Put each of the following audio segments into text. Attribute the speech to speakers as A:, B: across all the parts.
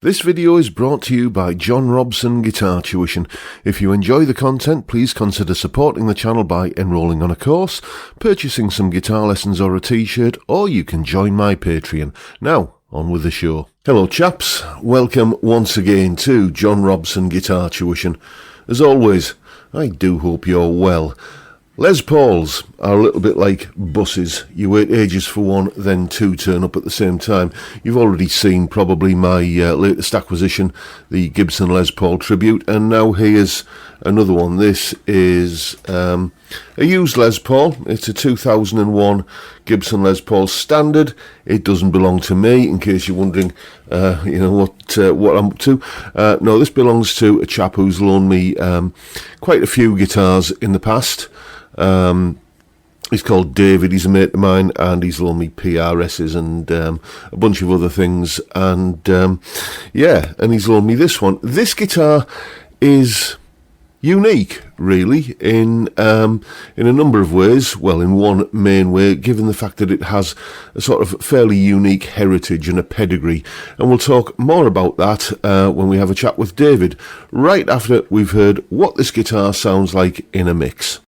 A: This video is brought to you by John Robson Guitar Tuition. If you enjoy the content, please consider supporting the channel by enrolling on a course, purchasing some guitar lessons or a t-shirt, or you can join my Patreon. Now, on with the show. Hello chaps, welcome once again to John Robson Guitar Tuition. As always, I do hope you're well. Les Pauls are a little bit like buses. You wait ages for one, then two turn up at the same time. You've already seen probably my latest acquisition, the Gibson Les Paul Tribute, and now here's another one. This is a used Les Paul. It's a 2001 Gibson Les Paul Standard. It doesn't belong to me, in case you're wondering, what I'm up to. No, this belongs to a chap who's loaned me quite a few guitars in the past. He's called David, he's a mate of mine, and he's loaned me PRSs and a bunch of other things, and and he's loaned me this one. This guitar is unique, really, in a number of ways. Well, in one main way, given the fact that it has a sort of fairly unique heritage and a pedigree, and we'll talk more about that when we have a chat with David, right after we've heard what this guitar sounds like in a mix.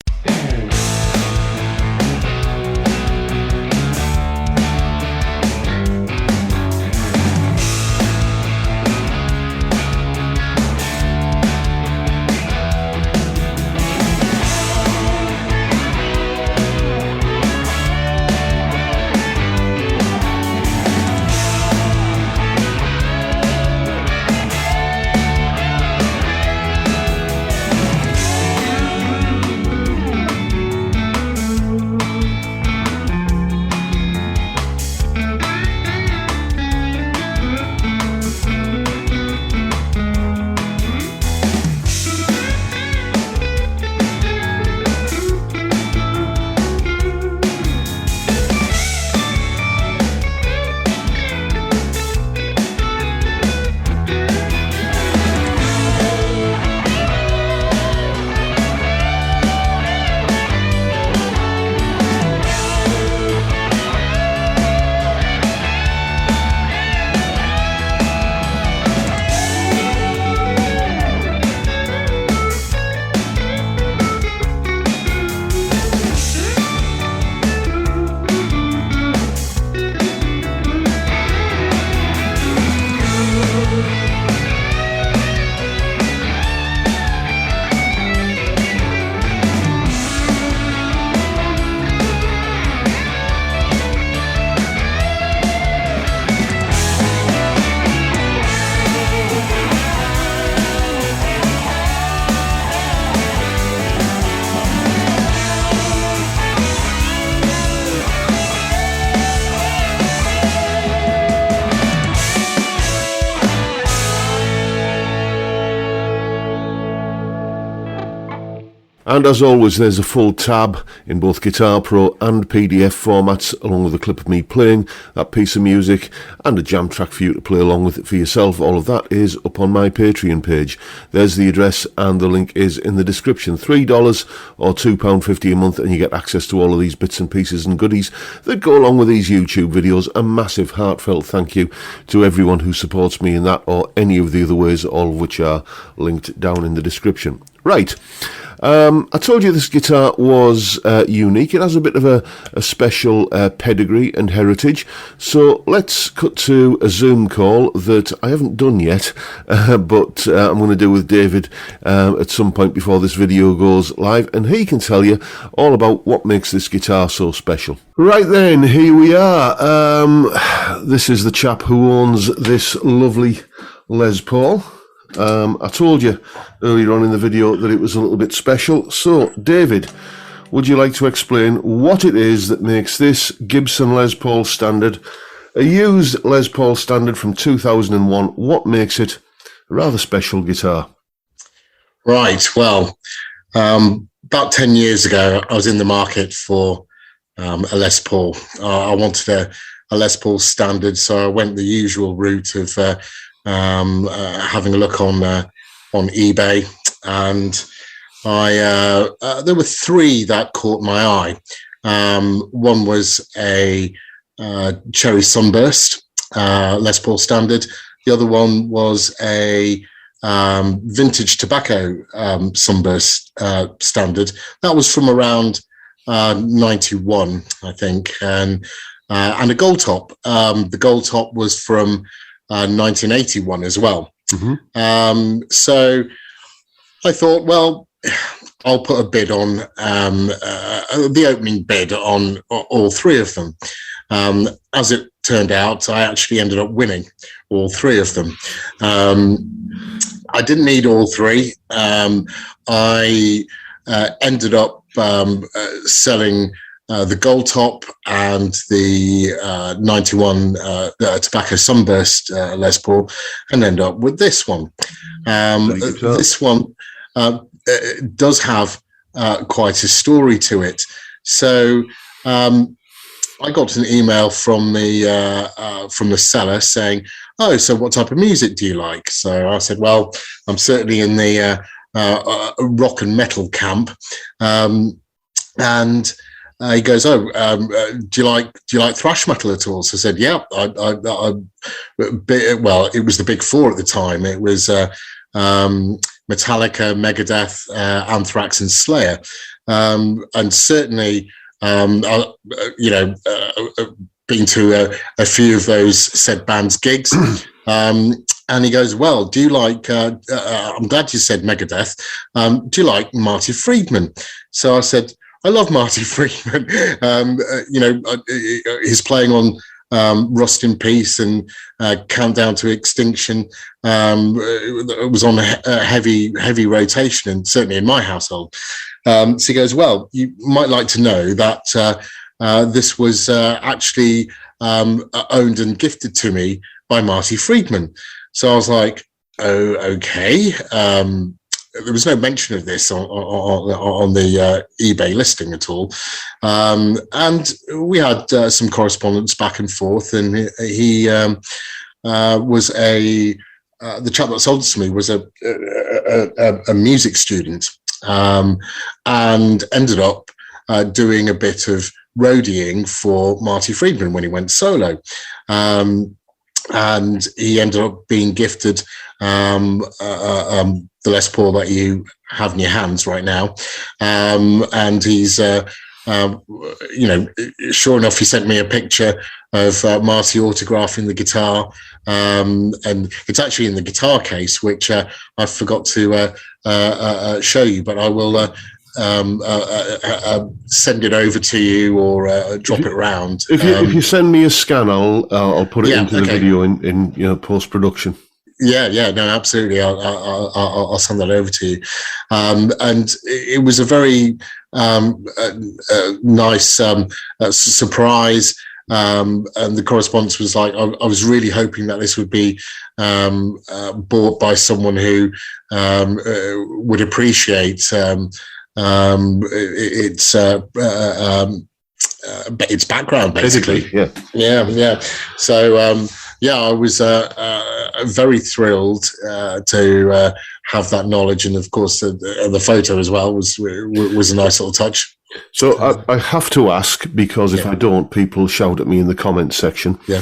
A: And as always, there's a full tab in both Guitar Pro and PDF formats, along with a clip of me playing that piece of music and a jam track for you to play along with it for yourself. All of that is up on my Patreon page. There's the address, and the link is in the description. $3 or £2.50 a month, and you get access to all of these bits and pieces and goodies that go along with these YouTube videos. A massive heartfelt thank you to everyone who supports me in that or any of the other ways, all of which are linked down in the description. Right. I told you this guitar was unique. It has a bit of a special pedigree and heritage. So let's cut to a Zoom call that I haven't done yet, but I'm going to do with David at some point before this video goes live, and he can tell you all about what makes this guitar so special. Right then, here we are. This is the chap who owns this lovely Les Paul. I told you earlier on in the video that it was a little bit special. So, David, would you like to explain what it is that makes this Gibson Les Paul Standard, a used Les Paul Standard from 2001, what makes it a rather special guitar?
B: Right, well, about 10 years ago, I was in the market for a Les Paul. I wanted a Les Paul Standard, so I went the usual route of having a look on eBay, and there were three that caught my eye. One was a Cherry Sunburst Les Paul Standard. The other one was a vintage tobacco sunburst standard. That was from around 91, I think, and a gold top. The gold top was from 1981 as well. So I thought, well, I'll put a bid on the opening bid on all three of them. As it turned out, I actually ended up winning all three of them. I didn't need all three. I ended up selling the gold top and the 91 tobacco sunburst Les Paul, and end up with this one. This one does have quite a story to it. So I got an email from the seller saying, "Oh, so what type of music do you like?" So I said, "Well, I'm certainly in the rock and metal camp." And he goes, "Oh, do you like thrash metal at all?" So I said, "Yeah, well, it was the big four at the time. It was Metallica, Megadeth, Anthrax, and Slayer, and certainly, been to a few of those said bands' gigs." And he goes, "Well, do you like? I'm glad you said Megadeth. Do you like Marty Friedman?" So I said, "I love Marty Friedman. He's playing on Rust in Peace and Countdown to Extinction. It was on a heavy rotation, and certainly in my household." So he goes, "Well, you might like to know that this was actually owned and gifted to me by Marty Friedman." So I was like, "Oh, okay." There was no mention of this on the eBay listing at all. And we had some correspondence back and forth, and he was the chap that sold it to me was a music student, and ended up doing a bit of roadieing for Marty Friedman when he went solo. And he ended up being gifted the Les Paul that you have in your hands right now. And he's, sure enough, he sent me a picture of Marty autographing the guitar. And it's actually in the guitar case, which I forgot to show you, but I will send it over to you or drop it around.
A: If you send me a scan, I'll put it into the video in post production.
B: Yeah, no, absolutely. I'll send that over to you. And it was a very nice surprise. And the correspondence was like, I was really hoping that this would be bought by someone who would appreciate its background, basically. Yeah. So I was very thrilled to have that knowledge, and of course the photo as well was a nice little touch.
A: So I have to ask, because if I don't, people shout at me in the comments section.
B: Yeah.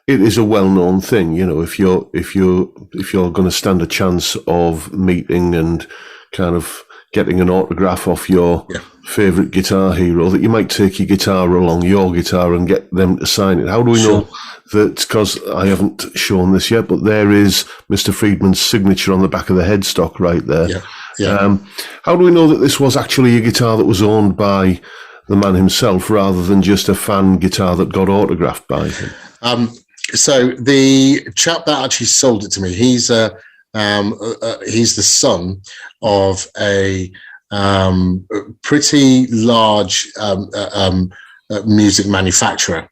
A: It is a well-known thing, if you're going to stand a chance of meeting and kind of getting an autograph off your favourite guitar hero, that you might take your guitar along, your guitar, and get them to sign it. How do we know that? Because I haven't shown this yet, but there is Mr. Friedman's signature on the back of the headstock right there. Yeah. How do we know that this was actually a guitar that was owned by the man himself, rather than just a fan guitar that got autographed by him?
B: So the chap that actually sold it to me, he's the son of a pretty large music manufacturer,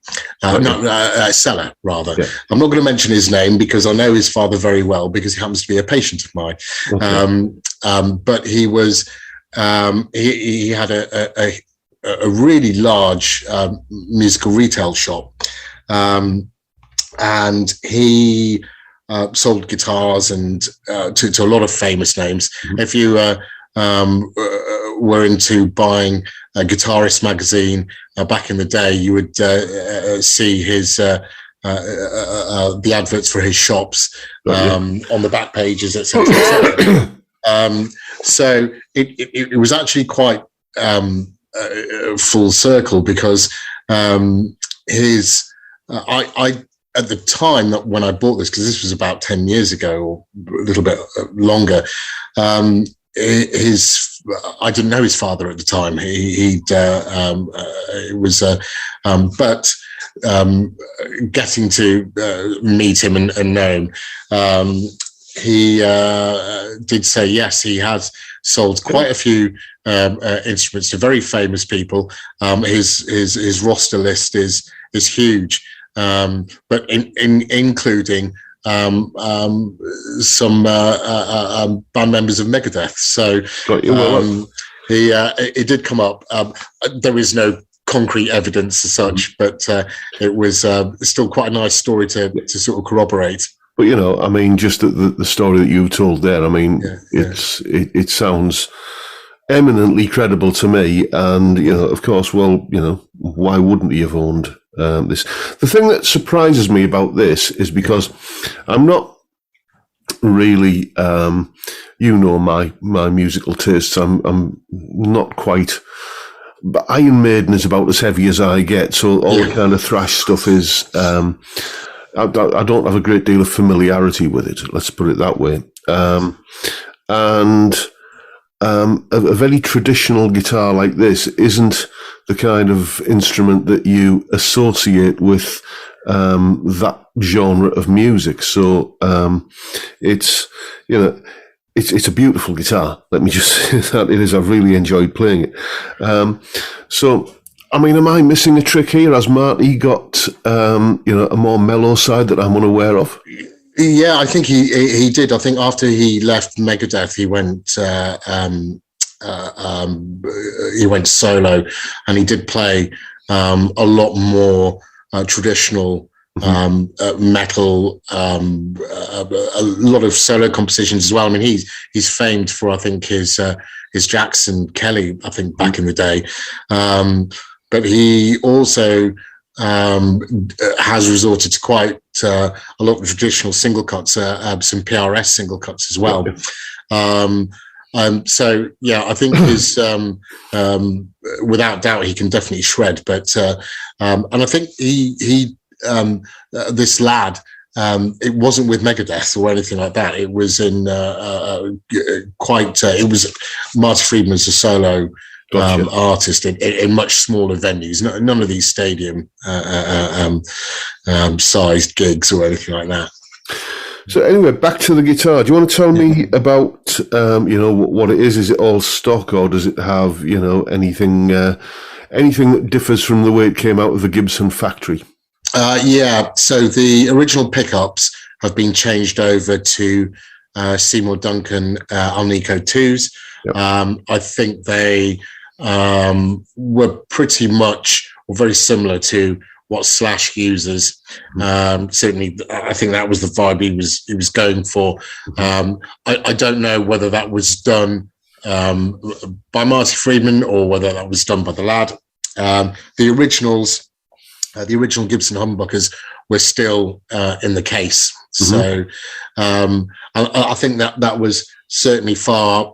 B: seller rather. Yeah. I'm not going to mention his name because I know his father very well, because he happens to be a patient of mine. Okay. But he was he had a really large musical retail shop. And he sold guitars and to a lot of famous names. Mm-hmm. If you were into buying a Guitarist magazine back in the day, you would see his the adverts for his shops on the back pages, etc. So it was actually quite full circle, because I at the time that when I bought this, because this was about 10 years ago or a little bit longer, I didn't know his father at the time. But getting to meet him and know him, he did say yes, he has sold quite a few instruments to very famous people. His roster list is huge, but including some band members of Megadeth. So he did come up. There is no concrete evidence as such, but it was still quite a nice story to sort of corroborate.
A: But I mean, just the story that you told there, I mean, it sounds eminently credible to me, and of course, well, why wouldn't he have owned this? The thing that surprises me about this is because I'm not really, my musical tastes. I'm not quite. But Iron Maiden is about as heavy as I get, so all the kind of thrash stuff is. I don't have a great deal of familiarity with it. Let's put it that way. And a very traditional guitar like this isn't the kind of instrument that you associate with that genre of music. So it's a beautiful guitar. Let me just say that it is. I've really enjoyed playing it. So, I mean, am I missing a trick here? Has Marty got a more mellow side that I'm unaware of?
B: Yeah, I think he did. I think after he left Megadeth, he went solo, and he did play a lot more traditional metal, a lot of solo compositions as well. I mean, he's famed for, I think, his Jackson Kelly, I think, back in the day. But he also has resorted to quite a lot of traditional single cuts, some PRS single cuts as well. So yeah, I think his without doubt he can definitely shred. But and I think he this lad. It wasn't with Megadeth or anything like that. It was in it was Marty Friedman's a solo artist in much smaller venues. None of these stadium sized gigs or anything like that.
A: So anyway, back to the guitar. Do you want to tell me about what it is? Is it all stock, or does it have anything that differs from the way it came out of the Gibson factory?
B: So the original pickups have been changed over to Seymour Duncan Alnico 2s. Yep. I think they were pretty much or very similar to what Slash uses. Certainly, I think that was the vibe he was going for. I don't know whether that was done by Marty Friedman or whether that was done by the lad. The originals. The original Gibson humbuckers were still in the case. So I think that was certainly far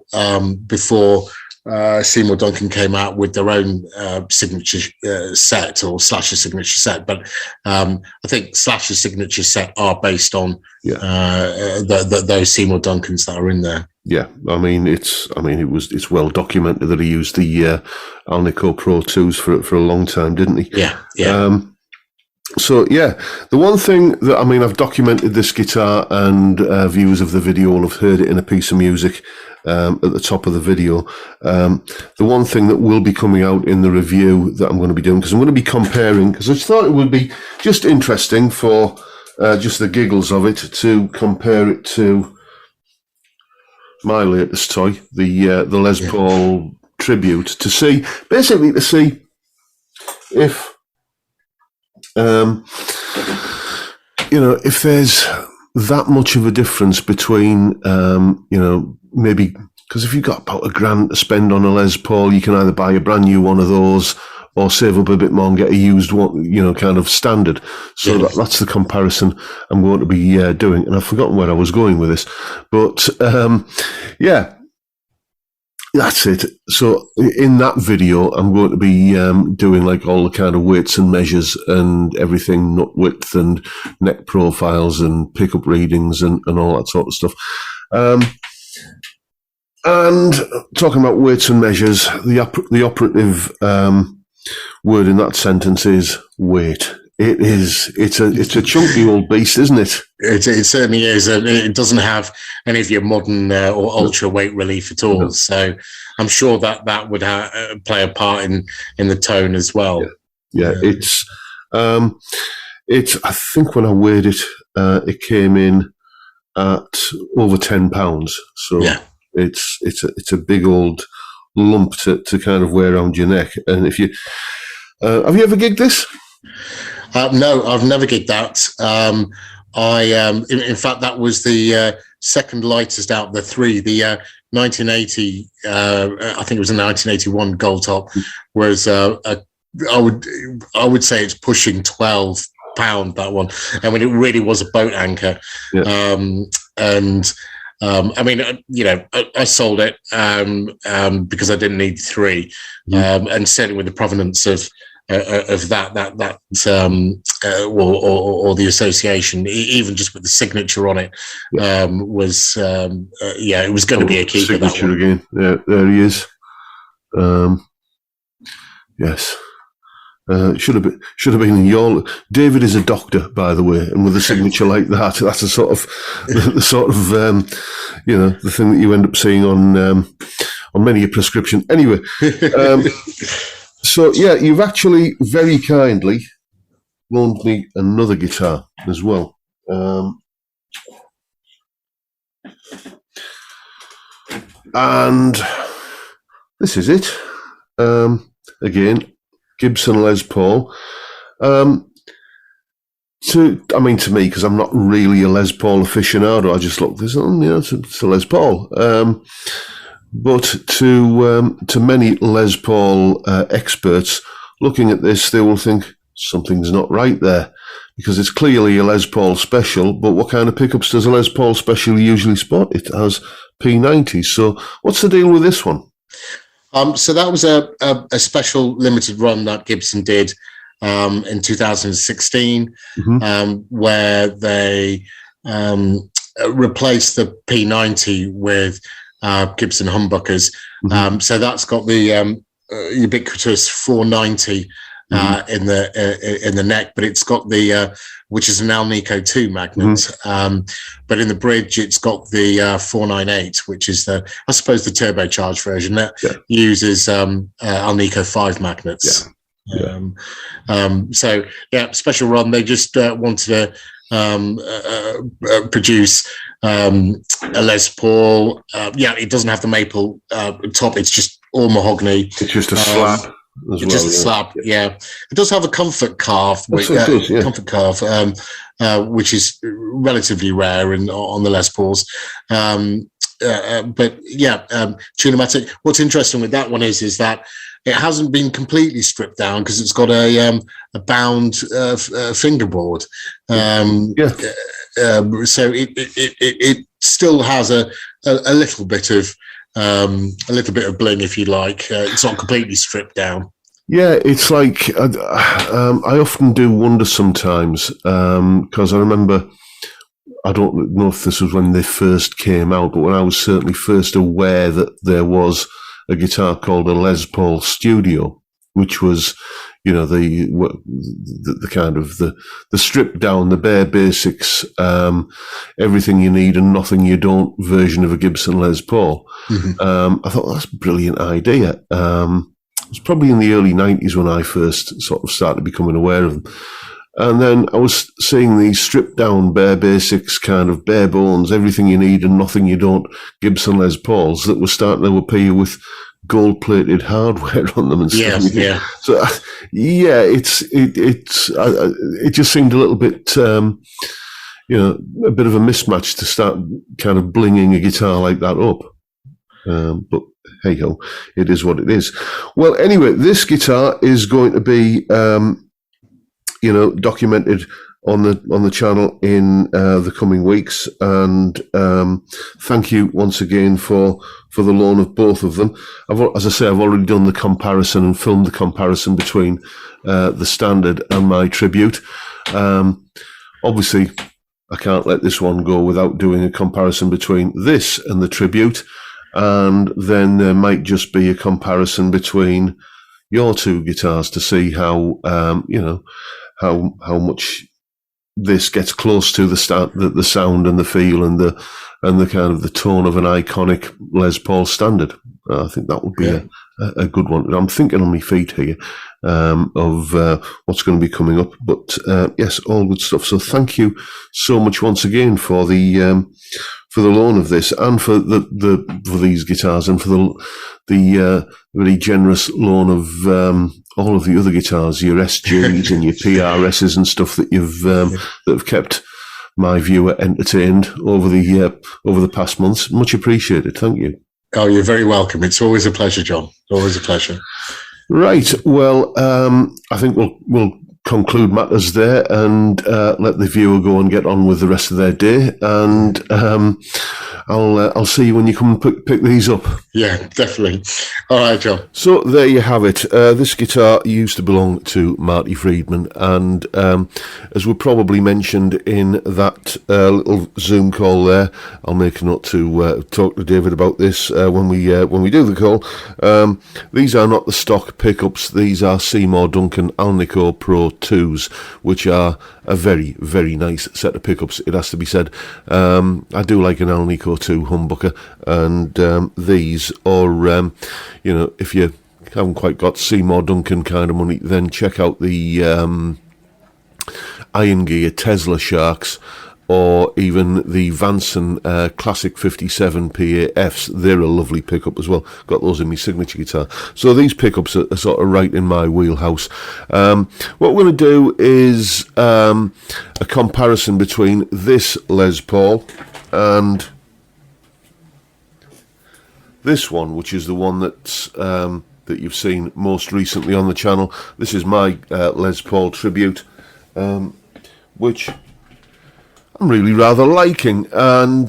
B: before Seymour Duncan came out with their own signature set, or Slash's signature set. But I think Slash's signature set are based on those Seymour Duncans that are in there.
A: Yeah, it's well documented that he used the Alnico Pro 2s for a long time, didn't he?
B: Yeah.
A: So yeah, the one thing that I've documented this guitar, and viewers of the video will have heard it in a piece of music at the top of the video. The one thing that will be coming out in the review that I'm going to be doing, because I'm going to be comparing, because I thought it would be just interesting for just the giggles of it to compare it to my latest toy, the Les Paul Tribute, to see if if there's that much of a difference between maybe, because if you've got about $1,000 to spend on a Les Paul, you can either buy a brand new one of those or save up a bit more and get a used one, kind of standard. So that's the comparison I'm going to be doing. And I've forgotten where I was going with this, but that's it. So in that video, I'm going to be doing like all the kind of weights and measures and everything, nut width and neck profiles and pickup readings and all that sort of stuff. And talking about weights and measures, the operative word in that sentence is weight. It's a chunky old beast, isn't it?
B: It certainly is, and it doesn't have any of your modern or ultra weight relief at all. No. So I'm sure that would play a part in the tone as well.
A: Yeah. It's I think when I weighed it, it came in at over £10. So it's a big old lump to kind of wear around your neck. And if you have you ever gigged this?
B: No, I've never gigged that. In fact, that was the second lightest out of the three. The 1980, I think it was a 1981 Gold Top, was I would say it's pushing £12. That one, I mean, it really was a boat anchor. Yeah. I mean, I sold it because I didn't need three, and certainly with the provenance of that or the association, even just with the signature on it, was it was going to be a keeper.
A: Signature that one. Again, there he is. Yes. Should have been in your. David is a doctor, by the way, and with a signature like that, that's a sort of the thing that you end up seeing on many a prescription. Anyway, so you've actually very kindly loaned me another guitar as well. And this is it. Again, Gibson Les Paul. To me, because I'm not really a Les Paul aficionado, I just look this on, it's a Les Paul. But to many Les Paul experts looking at this, they will think something's not right there, because it's clearly a Les Paul special. But what kind of pickups does a Les Paul special usually spot? It has P90s. So what's the deal with this one?
B: So that was a special limited run that Gibson did in 2016, where they replaced the P90 with Gibson humbuckers. So that's got the ubiquitous 490 in the neck, but it's got the which is an Alnico 2 magnet. But in the bridge, it's got the 498, which is I suppose the turbocharged version that uses Alnico 5 magnets. So special run. They just wanted to produce a Les Paul. It doesn't have the maple top. It's just all mahogany.
A: It's just a slab.
B: Just a slab, It does have a comfort carve, which is relatively rare on the Les Pauls. Tunematic. What's interesting with that one is that it hasn't been completely stripped down, because it's got a bound fingerboard. So it still has a little bit of bling, if you like. It's not completely stripped down.
A: Yeah, it's like I often do wonder sometimes, because I remember, I don't know if this was when they first came out, but when I was certainly first aware that there was a guitar called a Les Paul Studio, which was, the kind of the stripped down, the bare basics, everything you need and nothing you don't version of a Gibson Les Paul. I thought that's a brilliant idea. It was probably in the early 90s when I first sort of started becoming aware of them. And then I was seeing these stripped down, bare basics, kind of bare bones, everything you need and nothing you don't, Gibson Les Pauls that were starting to appear with gold-plated hardware on them and stuff. So, it just seemed a little bit, a bit of a mismatch to start kind of blinging a guitar like that up. But hey ho, it is what it is. Well, anyway, this guitar is going to be, documented on the channel in the coming weeks, and thank you once again for the loan of both of them. As I say, I've already done the comparison and filmed the comparison between the Standard and my Tribute. Obviously, I can't let this one go without doing a comparison between this and the Tribute, and then there might just be a comparison between your two guitars to see how how much this gets close to the sound and the feel and the kind of the tone of an iconic Les Paul Standard. I think that would be a good one. I'm thinking on my feet here of what's going to be coming up. But yes, all good stuff. So thank you so much once again for the loan of this, and for for these guitars, and for the very generous loan of all of the other guitars, your SGs and your PRSs and stuff that that have kept my viewer entertained over the past months. Much appreciated. Thank you.
B: Oh, you're very welcome. It's always a pleasure, John. Always a pleasure.
A: Right. Well, I think we'll conclude matters there and let the viewer go and get on with the rest of their day. And I'll see you when you come and pick these up.
B: Yeah, definitely. All right, John.
A: So there you have it. This guitar used to belong to Marty Friedman, and as we probably mentioned in that little Zoom call there, I'll make a note to talk to David about this when we do the call. These are not the stock pickups. These are Seymour Duncan Alnico Pro 2s, which are a very, very nice set of pickups, it has to be said. I do like an Alnico 2 humbucker, and these are, if you haven't quite got Seymour Duncan kind of money, then check out the Iron Gear Tesla Sharks, or even the Vanson Classic 57 PAFs. They're a lovely pickup as well. Got those in my signature guitar. So these pickups are sort of right in my wheelhouse. What we're going to do is a comparison between this Les Paul and this one, which is the one that's that you've seen most recently on the channel. This is my Les Paul Tribute, which I'm really rather liking. And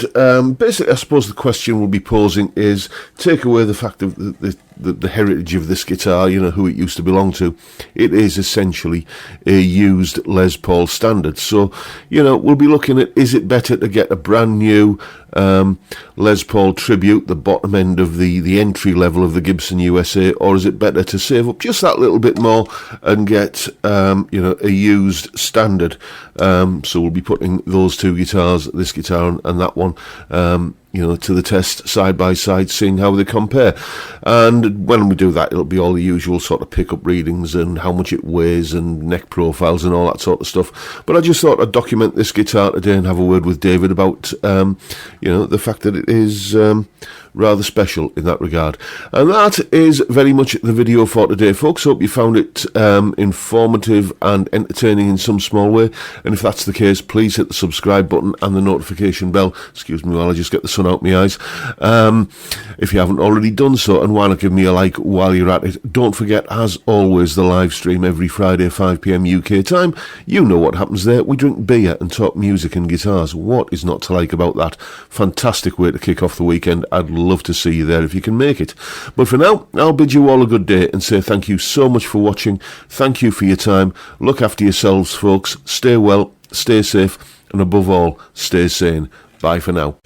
A: basically, I suppose the question we'll be posing is, take away the fact of the heritage of this guitar, who it used to belong to. It is essentially a used Les Paul Standard. So, we'll be looking at, is it better to get a brand new Les Paul Tribute, the bottom end of the entry level of the Gibson USA, or is it better to save up just that little bit more and get a used Standard? So we'll be putting those two guitars, this guitar and that one, to the test side by side, seeing how they compare. And when we do that, it'll be all the usual sort of pickup readings and how much it weighs and neck profiles and all that sort of stuff. But I just thought I'd document this guitar today and have a word with David about the fact that it is rather special in that regard. And that is very much the video for today, folks. Hope you found it informative and entertaining in some small way. And if that's the case, please hit the subscribe button and the notification bell. Excuse me while I just get the sun out my eyes. If you haven't already done so, and why not give me a like while you're at it. Don't forget, as always, the live stream every Friday, 5 p.m. UK time. You know what happens there. We drink beer and talk music and guitars. What is not to like about that? Fantastic way to kick off the weekend. I'd love to see you there if you can make it. But for now, I'll bid you all a good day and say thank you so much for watching. Thank you for your time. Look after yourselves, folks. Stay well, stay safe, and above all, stay sane. Bye for now.